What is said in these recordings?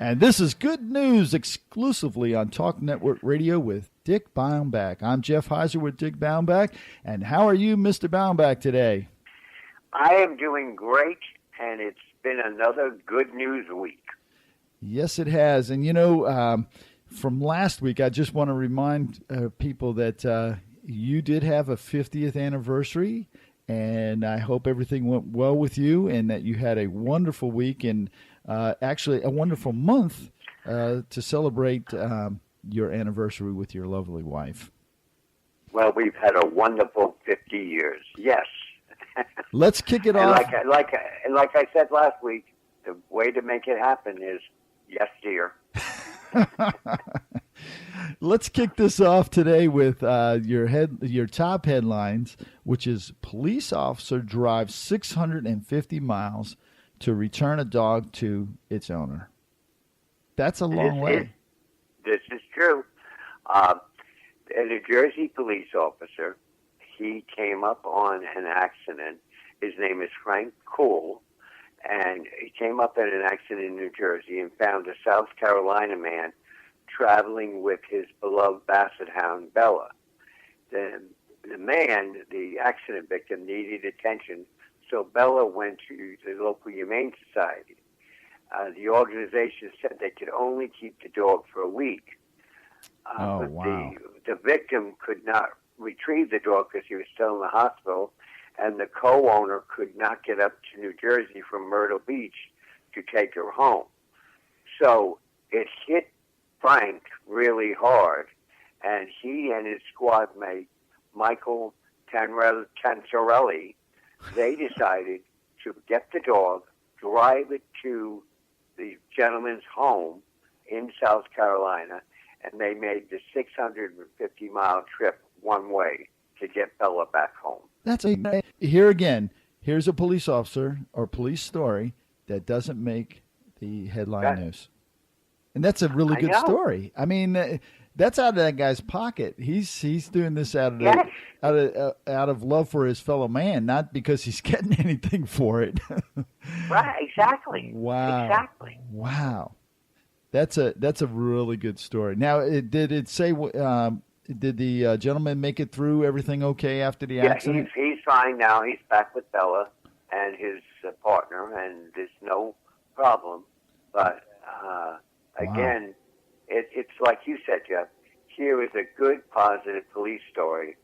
And this is Good News exclusively on Talk Network Radio with Dick Baumbach. I'm Jeff Heiser with Dick Baumbach. And how are you, Mr. Baumbach, today? I am doing great, and it's been another good news week. Yes, it has. And, you know, from last week, I just want to remind people that you did have a 50th anniversary, and I hope everything went well with you and that you had a wonderful week and actually a wonderful month to celebrate your anniversary with your lovely wife. Well, we've had a wonderful 50 years, yes. Let's kick it off. Like I said last week, the way to make it happen is yes, dear. Let's kick this off today with your top headlines, which is police officer drives 650 miles to return a dog to its owner. That's a long way. This is true. A New Jersey police officer, he came up on an accident. His name is Frank Cool, and he came up in an accident in New Jersey and found a South Carolina man traveling with his beloved basset hound, Bella. The man, the accident victim, needed attention, so Bella went to the local Humane Society. The organization said they could only keep the dog for a week. But wow. The victim could not retrieve the dog because he was still in the hospital, and the co-owner could not get up to New Jersey from Myrtle Beach to take her home. So it hit Frank really hard, and he and his squad mate, Michael Tantorelli, they decided to get the dog, drive it to the gentleman's home in South Carolina, and they made the 650-mile trip one way to get Bella back home. Here again, here's a police officer or police story that doesn't make the headline news. And that's a really good story. I mean, that's out of that guy's pocket. He's doing this out of love for his fellow man, not because he's getting anything for it. Right, exactly. Wow. Exactly. Wow. That's a really good story. Now, did it say did the gentleman make it through everything okay after the accident? He's fine now. He's back with Bella and his partner, and there's no problem. But again, it's like you said, Jeff. Here is a good, positive police story,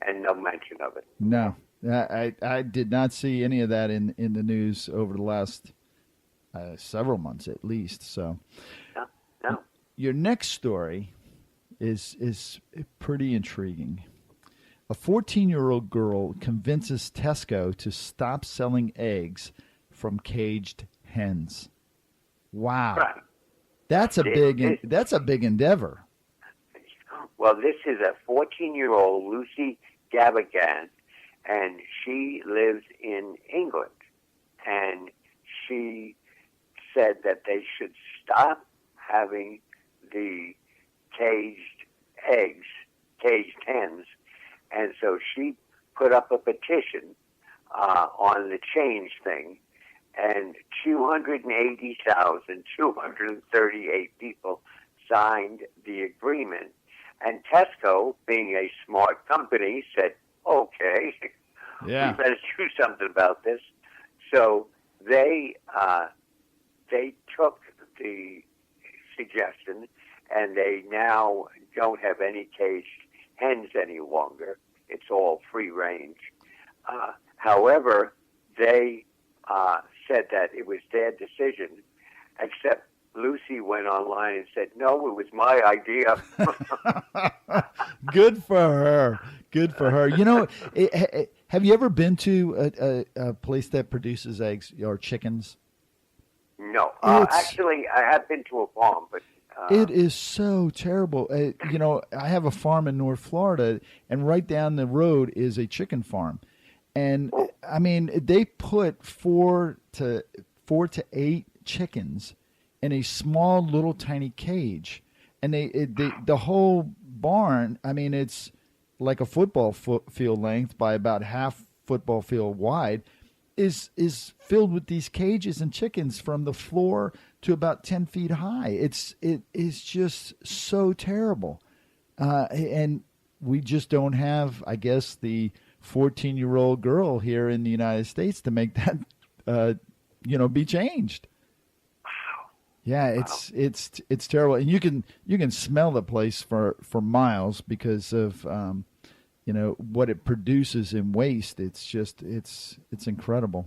and no mention of it. No, I did not see any of that in the news over the last several months at least. So, no. Your next story is pretty intriguing. A 14-year-old girl convinces Tesco to stop selling eggs from caged hens. Wow. Right. That's a big endeavor. Well, this is a 14-year-old Lucy Gavigan, and she lives in England. And she said that they should stop having the caged hens. And so she put up a petition on the change thing, and 280,238 people signed the agreement. And Tesco, being a smart company, said, okay, we better do something about this. So they took the suggestion, and they now don't have any caged hens any longer. It's all free range. However, they said that it was their decision, except Lucy went online and said, no, it was my idea. Good for her. Good for her. You know, have you ever been to a place that produces eggs or chickens? No. Actually, I have been to a farm, but... it is so terrible. You know, I have a farm in North Florida, and right down the road is a chicken farm. And, I mean, they put 4 to 8 chickens in a small little tiny cage, and the whole barn, I mean, it's like a football field length by about half football field wide, is filled with these cages and chickens from the floor to about 10 feet high. It is just so terrible. And we just don't have, I guess, the 14-year-old girl here in the United States to make that, be changed. Yeah, it's terrible, and you can smell the place for miles because of what it produces in waste. It's just it's incredible.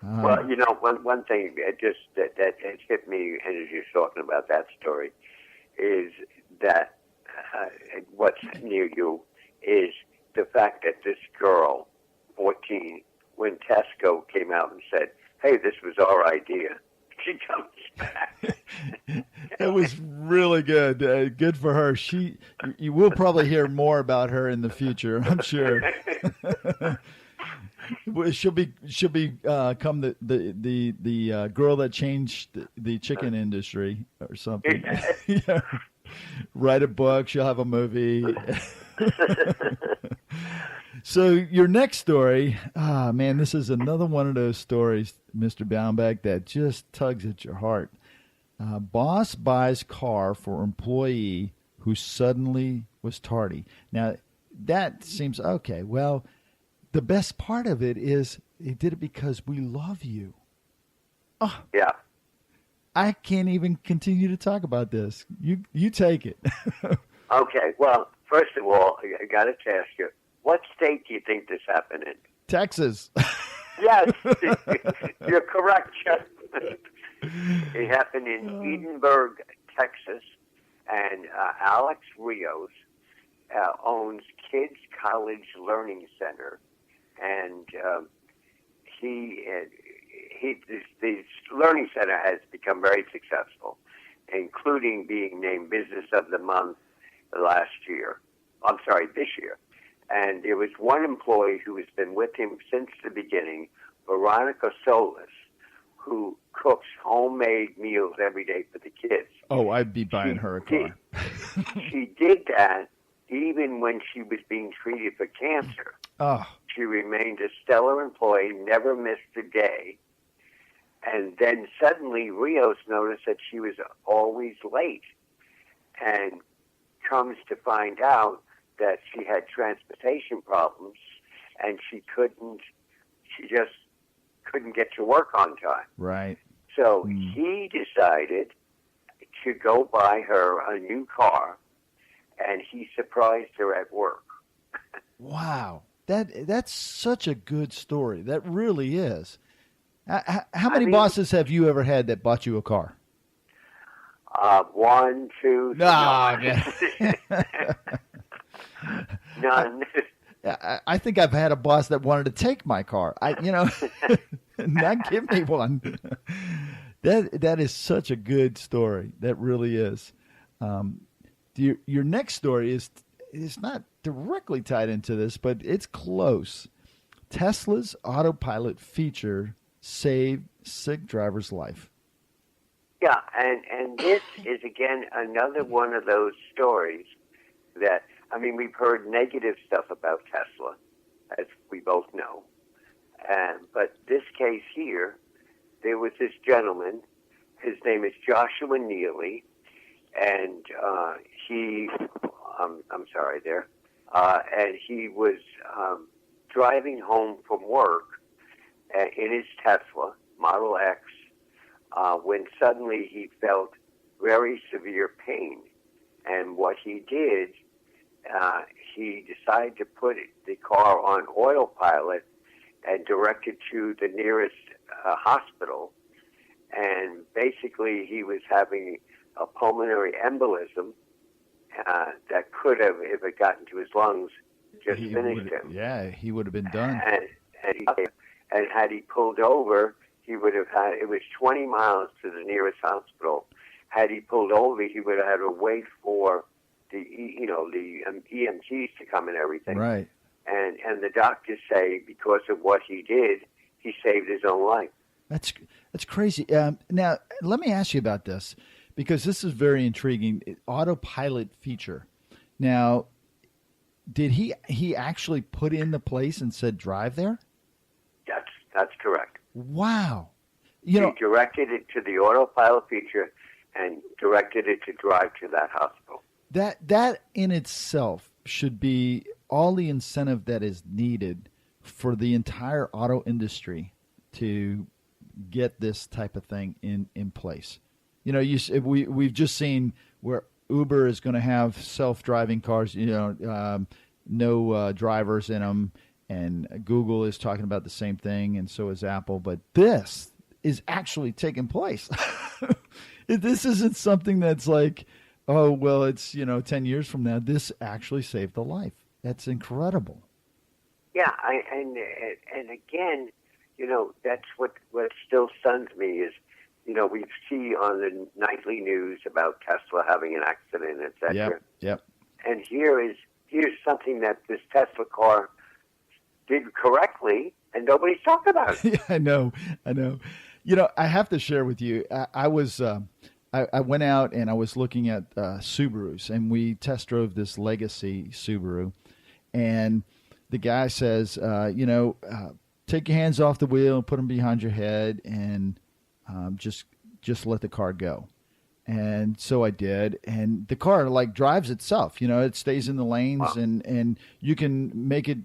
Well, one thing that has hit me, and as you're talking about that story, is that what's near you is the fact that this girl, 14, when Tesco came out and said, "Hey, this was our idea," she comes back. It was really good. Good for her. You will probably hear more about her in the future, I'm sure. She'll become the girl that changed the chicken industry or something. Yeah. Write a book. She'll have a movie. So your next story, man, this is another one of those stories, Mr. Baumbach, that just tugs at your heart. Boss buys car for employee who suddenly was tardy. Now, that seems okay. Well, the best part of it is he did it because we love you. Oh, yeah. I can't even continue to talk about this. You take it. Okay. Well, first of all, I got to ask you, what state do you think this happened in? Texas. Yes, you're correct, Chuck. It happened in Edinburgh, Texas, and Alex Rios owns Kids College Learning Center, and this learning center has become very successful, including being named Business of the Month this year. And there was one employee who has been with him since the beginning, Veronica Solis, who cooks homemade meals every day for the kids. Oh, I'd be buying her a car. She did that even when she was being treated for cancer. Oh. She remained a stellar employee, never missed a day. And then suddenly Rios noticed that she was always late and comes to find out that she had transportation problems and she just couldn't get to work on time. Right. So he decided to go buy her a new car, and he surprised her at work. Wow. That's such a good story. That really is. How many bosses have you ever had that bought you a car? One, two, three. None. I think I've had a boss that wanted to take my car. Not give me one. That is such a good story. That really is. Your next story is not directly tied into this, but it's close. Tesla's autopilot feature saved sick driver's life. Yeah, and this is, again, another one of those stories that, we've heard negative stuff about Tesla, as we both know. But this case here, there was this gentleman, his name is Joshua Neely, and and he was driving home from work in his Tesla Model X when suddenly he felt very severe pain. And what he did, he decided to put the car on autopilot and direct it to the nearest hospital. And basically he was having a pulmonary embolism that could have, if it got into his lungs, just finished him. Yeah, he would have been done. And had he pulled over, he would have had, it was 20 miles to the nearest hospital. Had he pulled over, he would have had to wait for the EMTs to come and everything. Right. And the doctors say because of what he did, he saved his own life. That's crazy. Now, let me ask you about this, because this is very intriguing. Autopilot feature. Now, did he actually put in the place and said drive there? That's Wow. He directed it to the autopilot feature and directed it to drive to that hospital. That in itself should be all the incentive that is needed for the entire auto industry to get this type of thing in place. We've just seen where Uber is going to have self-driving cars, no drivers in them, and Google is talking about the same thing, and so is Apple. But this is actually taking place. This isn't something that's like, oh, well, it's, 10 years from now. This actually saved a life. That's incredible. Yeah, and again, that's what still stuns me is, we see on the nightly news about Tesla having an accident, etc. Yep. And here's something that this Tesla car did correctly, and nobody's talking about it. Yeah, I know. I have to share with you. I went out and I was looking at Subarus, and we test drove this Legacy Subaru, and the guy says, take your hands off the wheel, put them behind your head, and just let the car go. And so I did, and the car drives itself. It stays in the lanes, wow. and you can make it.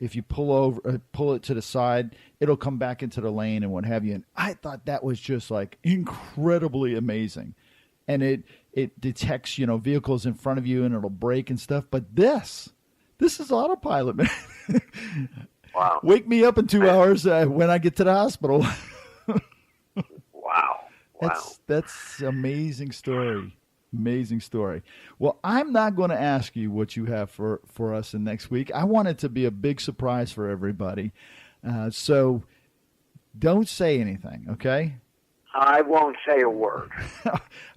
If you pull it to the side, it'll come back into the lane and what have you. And I thought that was just incredibly amazing. And it detects, vehicles in front of you, and it'll brake and stuff. But this is autopilot, man. Wow. Wake me up in 2 hours when I get to the hospital. Wow. That's amazing story. Amazing story. Well, I'm not going to ask you what you have for us in next week. I want it to be a big surprise for everybody. So don't say anything, okay? I won't say a word.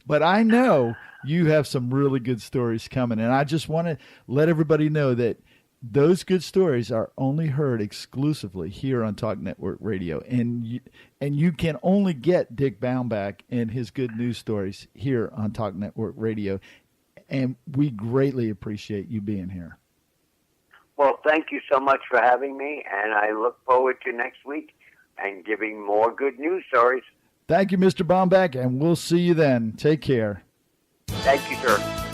But I know you have some really good stories coming, and I just want to let everybody know that those good stories are only heard exclusively here on Talk Network Radio, and you can only get Dick Baumbach and his good news stories here on Talk Network Radio, and we greatly appreciate you being here. Well, thank you so much for having me, and I look forward to next week and giving more good news stories. Thank you, Mr. Baumbach, and we'll see you then. Take care. Thank you, sir.